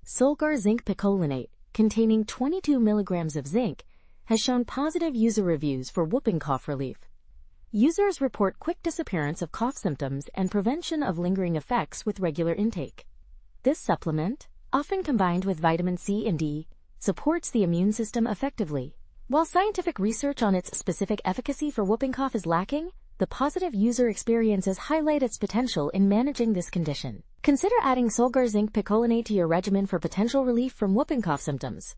Solgar Zinc Picolinate, containing 22 milligrams of zinc, has shown positive user reviews for whooping cough relief. Users report quick disappearance of cough symptoms and prevention of lingering effects with regular intake. This supplement, often combined with vitamin C and D, supports the immune system effectively. While scientific research on its specific efficacy for whooping cough is lacking, the positive user experiences highlight its potential in managing this condition. Consider adding Solgar Zinc Picolinate to your regimen for potential relief from whooping cough symptoms.